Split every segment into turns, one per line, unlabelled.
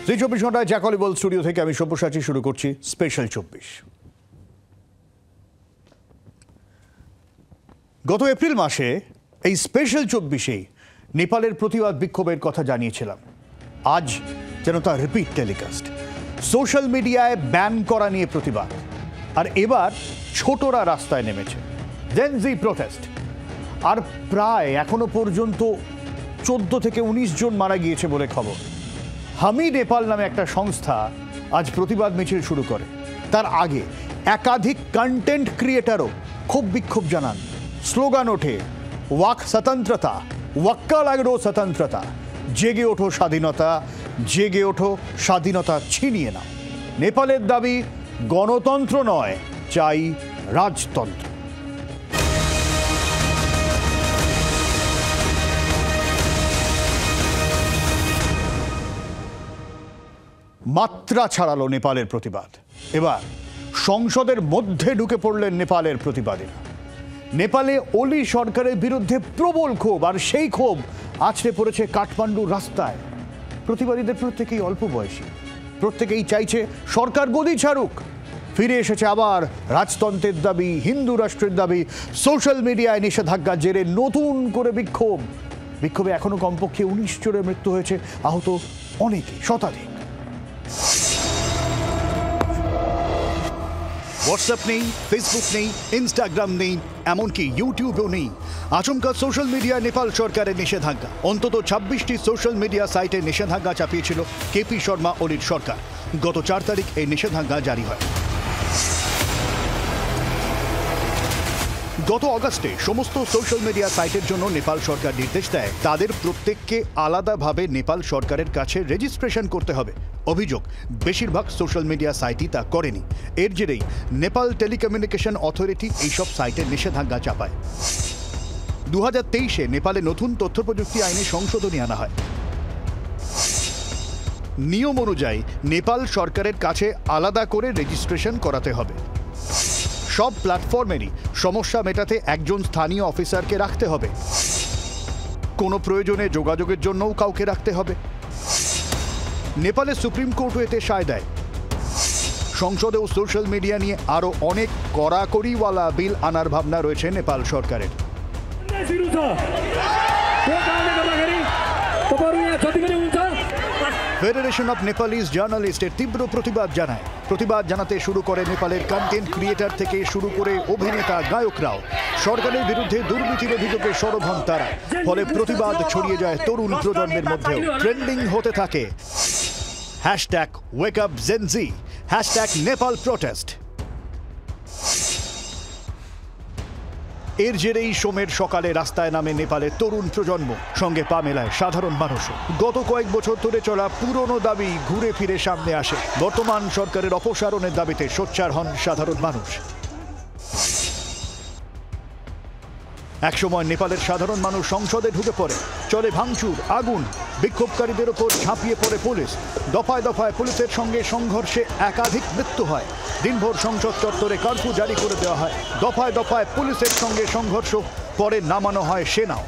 জি 24 ঘন্টায় জ্যাকলিবল স্টুডিও থেকে আমি সব্যসাচী শুরু করছি স্পেশাল 24। গত এপ্রিল মাসে এই স্পেশাল 24-এই নেপালের প্রতিবাদ বিক্ষোভের কথা জানিয়েছিলাম। আজ যেন তা রিপিট টেলিকাস্ট। সোশ্যাল মিডিয়ায় ব্যান করা নিয়ে প্রতিবাদ, আর এবার ছোটরা রাস্তায় নেমেছে। জেন জি প্রোটেস্ট। আর প্রায় এখনো পর্যন্ত 14 থেকে 19 জন মারা গিয়েছে বলে খবর। হামি নেপাল নামে একটা সংস্থা আজ প্রতিবাদ মিছিল শুরু করে। তার আগে একাধিক কন্টেন্ট ক্রিয়েটারও খুব বিক্ষোভ জানান। স্লোগান ওঠে, ওয়াক স্বতন্ত্রতা, ওয়াক্কা লাগরো স্বতন্ত্রতা, জেগে ওঠো স্বাধীনতা, জেগে ওঠো স্বাধীনতা ছিনিয়ে নাও। নেপালের দাবি গণতন্ত্র নয়, চাই রাজতন্ত্র। মাত্রা ছাড়ালো নেপালের প্রতিবাদ। এবার সংসদের মধ্যে ঢুকে পড়লেন নেপালের প্রতিবাদীরা। নেপালে ওলি সরকারের বিরুদ্ধে প্রবল ক্ষোভ, আর সেই ক্ষোভ আছড়ে পড়েছে কাঠমান্ডুর রাস্তায়। প্রতিবাদীদের প্রত্যেকেই অল্প বয়সী, প্রত্যেকেই চাইছে সরকার গদি ছাড়ুক। ফিরে এসেছে আবার রাজতন্ত্রের দাবি, হিন্দু রাষ্ট্রের দাবি। সোশ্যাল মিডিয়ায় নিষেধাজ্ঞার জেরে নতুন করে বিক্ষোভে এখনো কমপক্ষে 19 জনের মৃত্যু হয়েছে, আহত অনেকে, শতাধিক। হোয়াটসঅ্যাপ নেই, ফেসবুক নেই, ইনস্টাগ্রাম নেই, এমনকি ইউটিউবও নেই। আচমকা সোশ্যাল মিডিয়ায় নেপাল সরকারের নিষেধাজ্ঞা। অন্তত 26টি সোশ্যাল মিডিয়া সাইটে নিষেধাজ্ঞা চাপিয়েছিল কেপি শর্মা ওলির সরকার। গত 4 তারিখ এই নিষেধাজ্ঞা জারি হয়। গত অগাস্টে সমস্ত সোশ্যাল মিডিয়া সাইটের জন্য নেপাল সরকার নির্দেশ দেয় তাদের প্রত্যেককে আলাদাভাবে নেপাল সরকারের কাছে রেজিস্ট্রেশন করতে হবে। অভিযোগ, বেশিরভাগ সোশ্যাল মিডিয়া সাইটই তা করেনি। এর জেরেই নেপাল টেলিকমিউনিকেশন অথরিটি এইসব সাইটের নিষেধাজ্ঞা চাপায়। 2023-এ নেপালে নতুন তথ্য প্রযুক্তি আইনে সংশোধনী আনা হয়। নিয়ম অনুযায়ী নেপাল সরকারের কাছে আলাদা করে রেজিস্ট্রেশন করাতে হবে। সব প্ল্যাটফর্মেরই সমস্যা মেটাতে একজন স্থানীয় অফিসারকে রাখতে হবে। কোনো প্রয়োজনে যোগাযোগের জন্যও কাউকে রাখতে হবে। নেপালের সুপ্রিম কোর্টও এতে সায় দেয়। সংসদেও সোশ্যাল মিডিয়া নিয়ে আরও অনেক কড়াকড়িওয়ালা বিল আনার ভাবনা রয়েছে নেপাল সরকারের। ফেডারেশন অফ নেপালিজ জার্নালিস্টের তীব্র প্রতিবাদ জানায়। প্রতিবাদ জানাতে শুরু করে নেপালের কন্টেন্ট ক্রিয়েটার থেকে শুরু করে অভিনেতা, গায়করাও। সরকারের বিরুদ্ধে দুর্নীতির অভিযোগে সরব হন তারা। ফলে প্রতিবাদ ছড়িয়ে যায় তরুণ প্রজন্মের মধ্যেও। ট্রেন্ডিং হতে থাকে হ্যাশট্যাগ ওয়েক আপ জেন জি, হ্যাশট্যাগ নেপাল প্রোটেস্ট। এর জেরেই সোমের সকালে রাস্তায় নামে নেপালের তরুণ প্রজন্ম, সঙ্গে পা মেলায় সাধারণ মানুষও। গত কয়েক বছর ধরে চলা পুরনো দাবি ঘুরে ফিরে সামনে আসে। বর্তমান সরকারের অপসারণের দাবিতে সোচ্চার হন সাধারণ মানুষ। একসময় নেপালের সাধারণ মানুষ সংসদে ঢুকে পড়ে, চলে ভাঙচুর, আগুন। বিক্ষোভকারীদের ওপর ঝাঁপিয়ে পড়ে পুলিশ। দফায় দফায় পুলিশের সঙ্গে সংঘর্ষে একাধিক মৃত্যু হয়। দিনভর সংসদ চত্বরে কারফিউ জারি করে দেওয়া হয়। দফায় দফায় পুলিশের সঙ্গে সংঘর্ষ, পরে নামানো হয় সেনাও।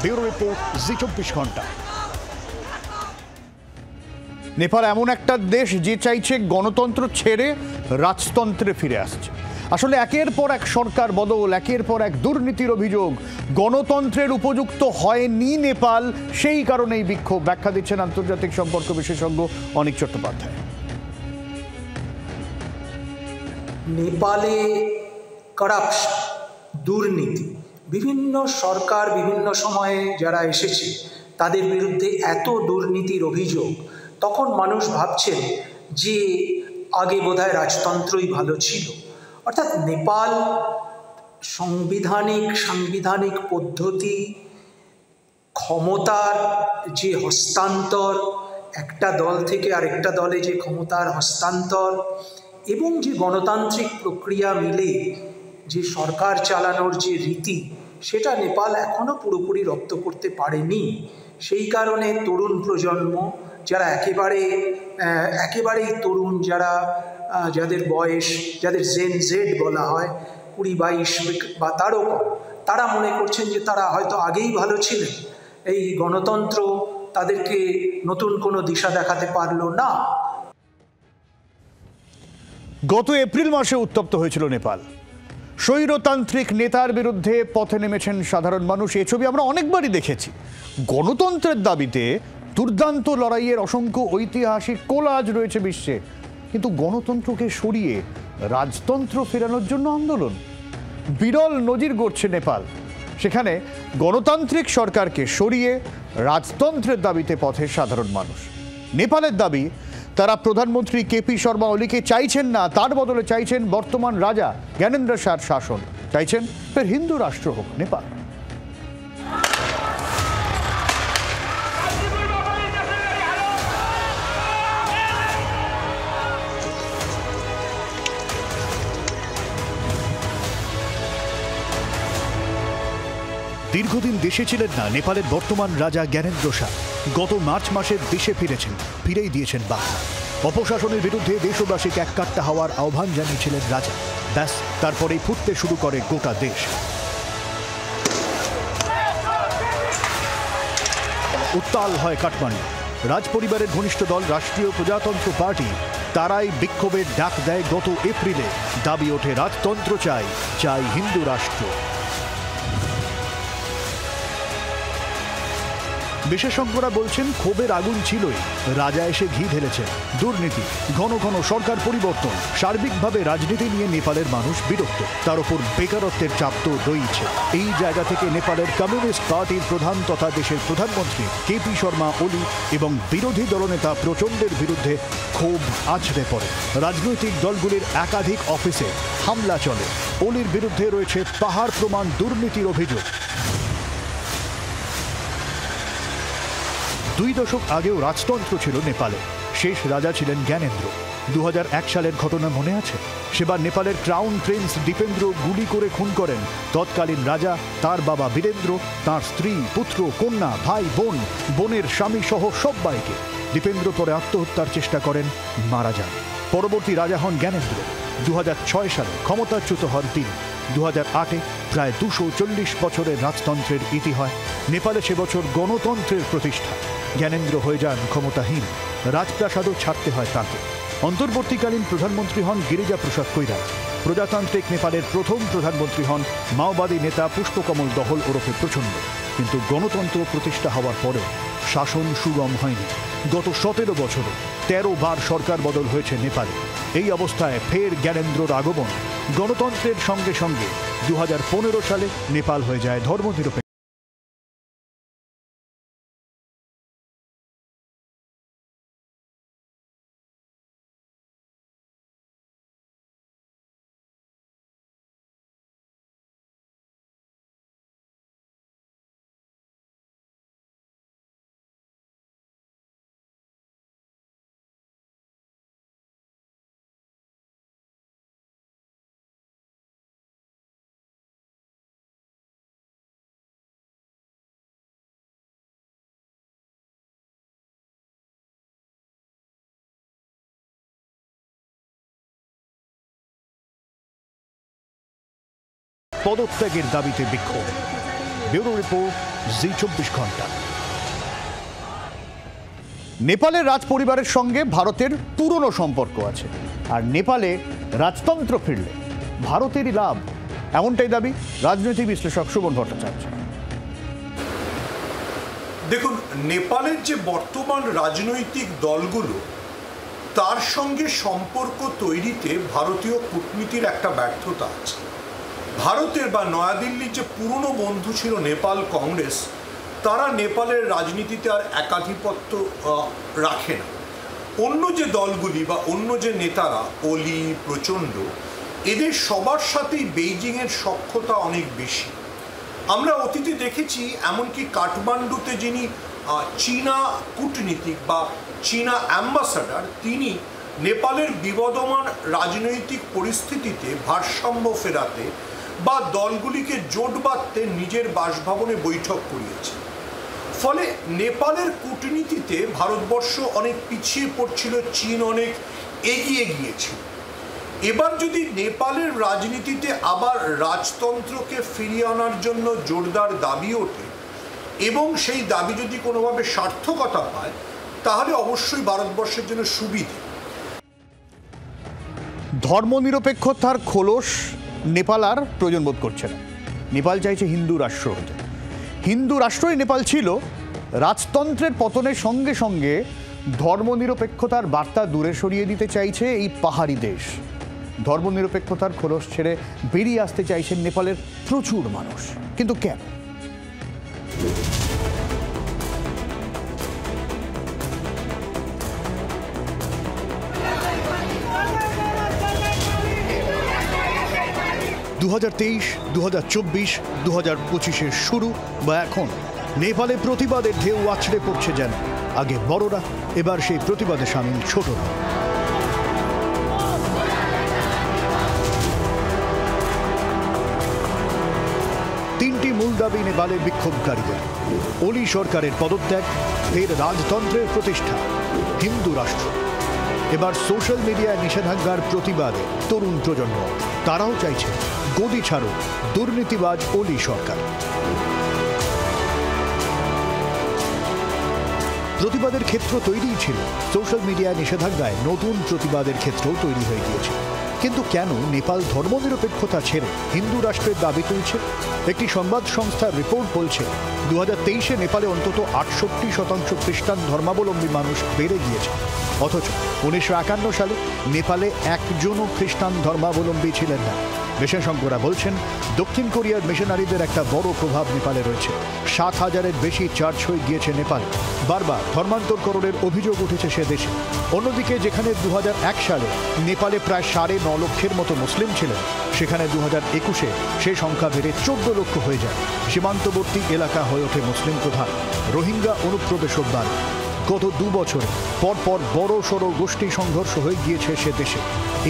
ব্যুরো রিপোর্ট, জি 24 ঘন্টা। নেপাল এমন একটা দেশ যে চাইছে গণতন্ত্র ছেড়ে রাজতন্ত্রে ফিরে আসছে। আসলে একের পর এক সরকার বদল, একের পর এক দুর্নীতির অভিযোগ। গণতন্ত্রের উপযুক্ত হয়নি নেপাল, সেই কারণেই বিক্ষোভ। ব্যাখ্যা দিচ্ছেন আন্তর্জাতিক সম্পর্ক বিশেষজ্ঞ অনিক চট্টোপাধ্যায়।
নেপালে করাপশন, দুর্নীতি, বিভিন্ন সরকার বিভিন্ন সময়ে যারা এসেছে তাদের বিরুদ্ধে এত দুর্নীতির অভিযোগ, তখন মানুষ ভাবছেন যে আগে বোধহয় রাজতন্ত্রই ভালো ছিল। অর্থাৎ নেপাল সাংবিধানিক পদ্ধতি, ক্ষমতার যে হস্তান্তর, একটা দল থেকে আরেকটা দলে যে ক্ষমতার হস্তান্তর, এবং যে গণতান্ত্রিক প্রক্রিয়া মিলে যে সরকার চালানোর যে রীতি, সেটা নেপাল এখনও পুরোপুরি রপ্ত করতে পারেনি। সেই কারণে তরুণ প্রজন্ম, যারা একেবারেই তরুণ, যাদের বয়স, যাদের জেন জেড বলা হয়, 20-22 বা তারও কম, তারা মনে করছেন যে তারা হয়তো আগেই ভালো ছিলেন। এই গণতন্ত্র তাদেরকে নতুন কোনো দিশা দেখাতে পারলো না।
গত এপ্রিল মাসে উত্তপ্ত হয়েছিল নেপাল। স্বৈরতান্ত্রিক নেতার বিরুদ্ধে পথে নেমেছেন সাধারণ মানুষ। এ ছবি আমরা অনেকবারই দেখেছি। গণতন্ত্রের দাবিতে দুর্দান্ত লড়াইয়ের অসংখ্য ঐতিহাসিক কোলাজ রয়েছে বিশ্বে, কিন্তু গণতন্ত্রকে সরিয়ে রাজতন্ত্র ফেরানোর জন্য আন্দোলন। বিরল নজির গড়ছে নেপাল। সেখানে গণতান্ত্রিক সরকারকে সরিয়ে রাজতন্ত্রের দাবিতে পথে সাধারণ মানুষ। নেপালের দাবি, তারা প্রধানমন্ত্রী কেপি শর্মা ওলিকে চাইছেন না, তার বদলে চাইছেন বর্তমান রাজা জ্ঞানেন্দ্র শাহর শাসন, চাইছেন ফের হিন্দু রাষ্ট্র হোক নেপাল। দীর্ঘদিন দেশে ছিলেন না নেপালের বর্তমান রাজা জ্ঞানেন্দ্র শাহ। গত মার্চ মাসে দেশে ফিরেছেন, ফিরেই দিয়েছেন বার্তা। অপশাসনের বিরুদ্ধে দেশবাসীকে এককাট্টা হওয়ার আহ্বান জানিয়েছিলেন রাজা। ব্যাস, তারপরেই ফুটতে শুরু করে গোটা দেশ। উত্তাল হয় কাঠমান্ডু। রাজ পরিবারের ঘনিষ্ঠ দল রাষ্ট্রীয় প্রজাতন্ত্র পার্টি, তারাই বিক্ষোভের ডাক দেয় গত এপ্রিলে। দাবি ওঠে, রাজতন্ত্র চাই, চাই হিন্দু রাষ্ট্র। বিশেষজ্ঞরা বলছেন, ক্ষোভের আগুন ছিলই, রাজা এসে ঘি ঢেলেছেন। দুর্নীতি, ঘন ঘন সরকার পরিবর্তন, সার্বিকভাবে রাজনীতি নিয়ে নেপালের মানুষ বিরক্ত। তার উপর বেকারত্বের চাপ তো রয়েছে। এই জায়গা থেকে নেপালের কমিউনিস্ট পার্টির প্রধান তথা দেশের প্রধানমন্ত্রী কেপি শর্মা ওলি এবং বিরোধী দলনেতা প্রচণ্ডের বিরুদ্ধে ক্ষোভ আছড়ে পড়ে। রাজনৈতিক দলগুলির একাধিক অফিসে হামলা চলে। ওলির বিরুদ্ধে রয়েছে পাহাড় প্রমাণ দুর্নীতির অভিযোগ। 2 দশক আগেও রাজতন্ত্র ছিল নেপালে। শেষ রাজা ছিলেন জ্ঞানেন্দ্র। 2001 সালের ঘটনা মনে আছে? সেবার নেপালের ক্রাউন প্রিন্স দীপেন্দ্র গুলি করে খুন করেন তৎকালীন রাজা, তার বাবা বীরেন্দ্র, তার স্ত্রী, পুত্র, কন্যা, ভাই, বোন, বোনের স্বামী সহ সবাইকে। দীপেন্দ্র পরে আত্মহত্যার চেষ্টা করেন, মারা যান। পরবর্তী রাজা হন জ্ঞানেন্দ্র। 2006 সালে ক্ষমতাচ্যুত হন তিনি। 2008-এ প্রায় 240 বছরের রাজতন্ত্রের ইতি হয়। নেপালে সে বছর গণতন্ত্রের প্রতিষ্ঠা। জ্ঞানেন্দ্র হয়ে যান ক্ষমতাহীন, রাজপ্রাসাদও ছাড়তে হয় তাঁকে। অন্তর্বর্তীকালীন প্রধানমন্ত্রী হন গিরিজা প্রসাদ কৈরালা। প্রজাতান্ত্রিক নেপালের প্রথম প্রধানমন্ত্রী হন মাওবাদী নেতা পুষ্পকমল দহল ওরফে প্রচণ্ড। কিন্তু গণতন্ত্র প্রতিষ্ঠা হওয়ার পরেও শাসন সুগম হয়নি। গত 17 বছরে 13 বার সরকার বদল হয়েছে নেপালে। এই অবস্থায় ফের জ্ঞানেন্দ্রর আগমন। গণতন্ত্রের সঙ্গে সঙ্গে 2015 সালে নেপাল হয়ে যায় ধর্মনিরপেক্ষ। পদত্যাগের দাবিতে বিক্ষোভ। ব্যুরো রিপোর্ট, জি24 ঘন্টা। নেপালের রাজ পরিবারের সঙ্গে ভারতের পুরনো সম্পর্ক আছে, আর নেপালে রাজতন্ত্র ফিরলে ভারতেরই লাভ, এমনটাই দাবি রাজনৈতিক বিশ্লেষক সুমন ভট্টাচার্য।
দেখুন, নেপালের যে বর্তমান রাজনৈতিক দলগুলো, তার সঙ্গে সম্পর্ক তৈরিতে ভারতীয় কূটনীতির একটা ব্যর্থতা আছে। ভারতের বা নয়াদিল্লির যে পুরনো বন্ধু ছিল নেপাল কংগ্রেস, তারা নেপালের রাজনীতিতে আর একাধিপত্য রাখে না। অন্য যে দলগুলি বা অন্য যে নেতারা, ওলি, প্রচণ্ড, এদের সবার সাথেই বেইজিংয়ের সখ্যতা অনেক বেশি। আমরা অতীতে দেখেছি, এমনকি কাঠমান্ডুতে যিনি চীনা কূটনীতিক বা চীনা অ্যাম্বাসাডার, তিনি নেপালের বিবদমান রাজনৈতিক পরিস্থিতিতে ভারসাম্য ফেরাতে বা দলগুলিকে জোট বাঁধতে নিজের বাসভবনে বৈঠক করিয়েছে। ফলে নেপালের কূটনীতিতে ভারতবর্ষ অনেক পিছিয়ে পড়ছিল, চীন অনেক এগিয়ে গিয়েছিল। এবার যদি নেপালের রাজনীতিতে আবার রাজতন্ত্রকে ফিরিয়ে আনার জন্য জোরদার দাবি ওঠে, এবং সেই দাবি যদি কোনোভাবে সার্থকতা পায় তাহলে অবশ্যই ভারতবর্ষের জন্য সুবিধে।
ধর্মনিরপেক্ষতার খোলস নেপাল আর প্রয়োজন বোধ করছে না। নেপাল চাইছে হিন্দু রাষ্ট্র হতে। হিন্দু রাষ্ট্রই নেপাল ছিল। রাজতন্ত্রের পতনের সঙ্গে সঙ্গে ধর্মনিরপেক্ষতার বার্তা দূরে সরিয়ে দিতে চাইছে এই পাহাড়ি দেশ। ধর্মনিরপেক্ষতার খোলস ছেড়ে বেরিয়ে আসতে চাইছেন নেপালের প্রচুর মানুষ। কিন্তু কেন? দু 2023, 2024, 2025 শুরু বা এখন নেপালে প্রতিবাদের ঢেউ আছড়ে পড়ছে যেন। আগে বড়রা, এবার সেই প্রতিবাদে সামিল ছোটরা। তিনটি মূল দাবি নেপালের বিক্ষোভকারীদের: ওলি সরকারের পদত্যাগ, ফের রাজতন্ত্রের প্রতিষ্ঠা, হিন্দু রাষ্ট্র। এবার সোশ্যাল মিডিয়ায় নিষেধাজ্ঞার প্রতিবাদে তরুণ প্রজন্ম, তারাও চাইছে গদি ছাড়ুক দুর্নীতিবাজ ওলি সরকার। প্রতিবাদের ক্ষেত্র তৈরি ছিল, সোশ্যাল মিডিয়ায় নিষেধাজ্ঞায় নতুন প্রতিবাদের ক্ষেত্রও তৈরি হয়ে গিয়েছে। কিন্তু কেন নেপাল ধর্মনিরপেক্ষতা ছেড়ে হিন্দু রাষ্ট্রের দাবি তুলছে? একটি সংবাদ সংস্থার রিপোর্ট বলছে 2023-এ নেপালে অন্তত 68% খ্রিস্টান ধর্মাবলম্বী মানুষ বেড়ে গিয়েছে। অথচ 1951 সালে নেপালে একজনও খ্রিস্টান ধর্মাবলম্বী ছিলেন না। বিশেষজ্ঞরা বলছেন দক্ষিণ কোরিয়ার মিশনারিদের একটা বড় প্রভাব নেপালে রয়েছে। 7,000-এর বেশি চার্চ হয়ে গিয়েছে নেপাল। বারবার ধর্মান্তরকরণের অভিযোগ উঠেছে সে দেশে। অন্যদিকে যেখানে 2001 সালে নেপালে প্রায় 9.5 লক্ষের মতো মুসলিম ছিলেন, সেখানে 2021-এ সেই সংখ্যা বেড়ে 14 লক্ষ হয়ে যায়। সীমান্তবর্তী এলাকা হয়ে ওঠে মুসলিম প্রধান। রোহিঙ্গা অনুপ্রবেশও বাড়ে। গত 2 বছরে পরপর বড় সড়ো গোষ্ঠী সংঘর্ষ হয়ে গিয়েছে সে দেশে।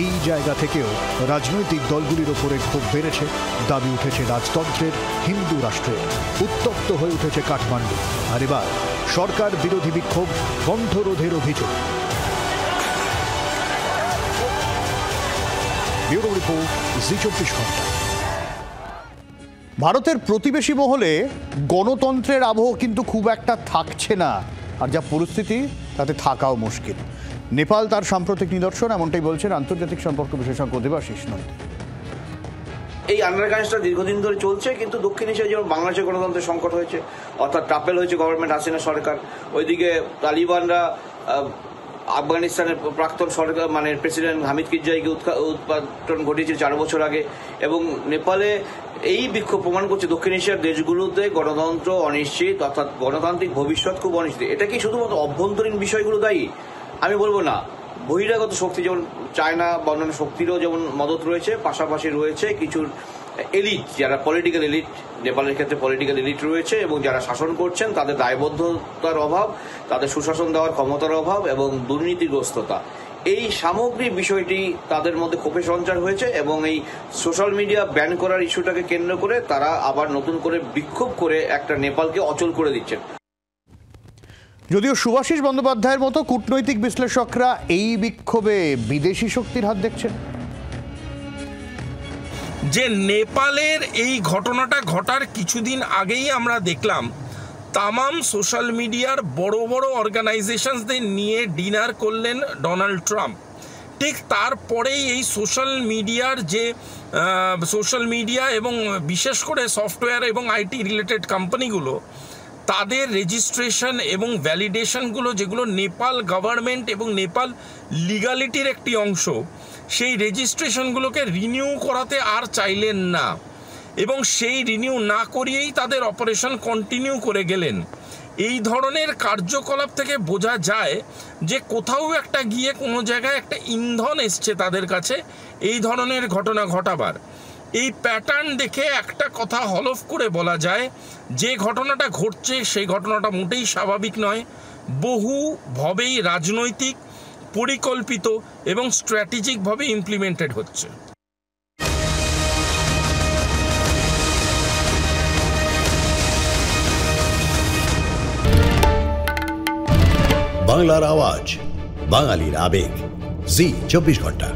এই জায়গা থেকেও রাজনৈতিক দলগুলির ওপরে ক্ষোভ বেড়েছে। দাবি উঠেছে রাজতন্ত্রের, হিন্দু রাষ্ট্রের। উত্তপ্ত হয়ে উঠেছে কাঠমান্ডু। আর এবার সরকার বিরোধী বিক্ষোভ, কণ্ঠরোধের অভিযোগ। ব্যুরো রিপোর্ট, জি 24 ঘন্টা। ভারতের প্রতিবেশী মহলে গণতন্ত্রের আবহ কিন্তু খুব একটা থাকছে না। আর যা পরিস্থিতি, তাতে থাকাও মুশকিল। নেপাল তার সাম্প্রতিক নিদর্শন, এমনটাই বলছেন আন্তর্জাতিক সম্পর্ক বিশেষজ্ঞ দেবাশিস নন্দী।
এই আন্ডারকারেন্টসটা দীর্ঘদিন ধরে চলছে, কিন্তু দক্ষিণ এশিয়ায় যেমন বাংলাদেশের গণতন্ত্রের সংকট হয়েছে, অর্থাৎ ট্রাপেল হয়েছে গভর্নমেন্ট হাসিনা সরকার। ওইদিকে তালিবানরা আফগানিস্তানের প্রাক্তন সরকার মানে প্রেসিডেন্ট হামিদ কারজাইকে উৎপাটন ঘটিয়েছে 4 বছর আগে। এবং নেপালে এই বিক্ষোভ প্রমাণ করছে দক্ষিণ এশিয়ার দেশগুলোতে গণতন্ত্র অনিশ্চিত, অর্থাৎ গণতান্ত্রিক ভবিষ্যৎ খুব অনিশ্চিত। এটা কি শুধুমাত্র অভ্যন্তরীণ বিষয়গুলো দায়ী? আমি বলবো না। বহিরাগত শক্তি যেমন চায়না বা অন্যান্য শক্তিরও যেমন মদত রয়েছে, পাশাপাশি রয়েছে কিছু এলিট, যারা পলিটিক্যাল এলিট, নেপালের ক্ষেত্রে পলিটিক্যাল এলিট রয়েছে, এবং যারা শাসন করছেন তাদের দায়বদ্ধতার অভাব, তাদের সুশাসন দেওয়ার ক্ষমতার অভাব এবং দুর্নীতিগ্রস্ততা। এই সামগ্রিক বিষয়টি তাদের মধ্যে ক্ষোভের সঞ্চার হয়েছে, এবং এই সোশ্যাল মিডিয়া ব্যান করার ইস্যুটাকে কেন্দ্র করে তারা আবার নতুন করে বিক্ষোভ করে একটা নেপালকে অচল করে দিচ্ছেন।
যদিও সুভাষিস বন্দ্যোপাধ্যায়ের মতো কূটনৈতিক বিশ্লেষকরা এই বিক্ষোভে বিদেশি শক্তির হাত দেখছেন।
যে নেপালের এই ঘটনাটা ঘটার কিছুদিন আগেই আমরা দেখলাম তামাম সোশ্যাল মিডিয়ার বড় বড় অর্গানাইজেশনসদের নিয়ে ডিনার করলেন ডোনাল্ড ট্রাম্প। ঠিক তারপরেই এই সোশ্যাল মিডিয়া এবং বিশেষ করে সফটওয়্যার এবং আইটি রিলেটেড কোম্পানিগুলো তাদের রেজিস্ট্রেশন এবং ভ্যালিডেশনগুলো, যেগুলো নেপাল গভর্নমেন্ট এবং নেপাল লিগালিটির একটি অংশ, সেই রেজিস্ট্রেশনগুলোকে রিনিউ করাতে আর চাইলেন না, এবং সেই রিনিউ না করিয়েই তাদের অপারেশন কন্টিনিউ করে গেলেন। এই ধরনের কার্যকলাপ থেকে বোঝা যায় যে কোথাও একটা গিয়ে কোনো জায়গায় একটা ইন্ধন এসছে তাদের কাছে এই ধরনের ঘটনা ঘটাবার। এই প্যাটার্ন দেখে একটা কথা হলফ করে বলা যায়, যে ঘটনাটা ঘটছে সেই ঘটনাটা মোটেই স্বাভাবিক নয়, বহুভাবেই রাজনৈতিক, পরিকল্পিত এবং স্ট্র্যাটেজিকভাবে ইমপ্লিমেন্টেড হচ্ছে।
বাংলার আওয়াজ, বাঙালির আবেগ, জি 24 ঘন্টা।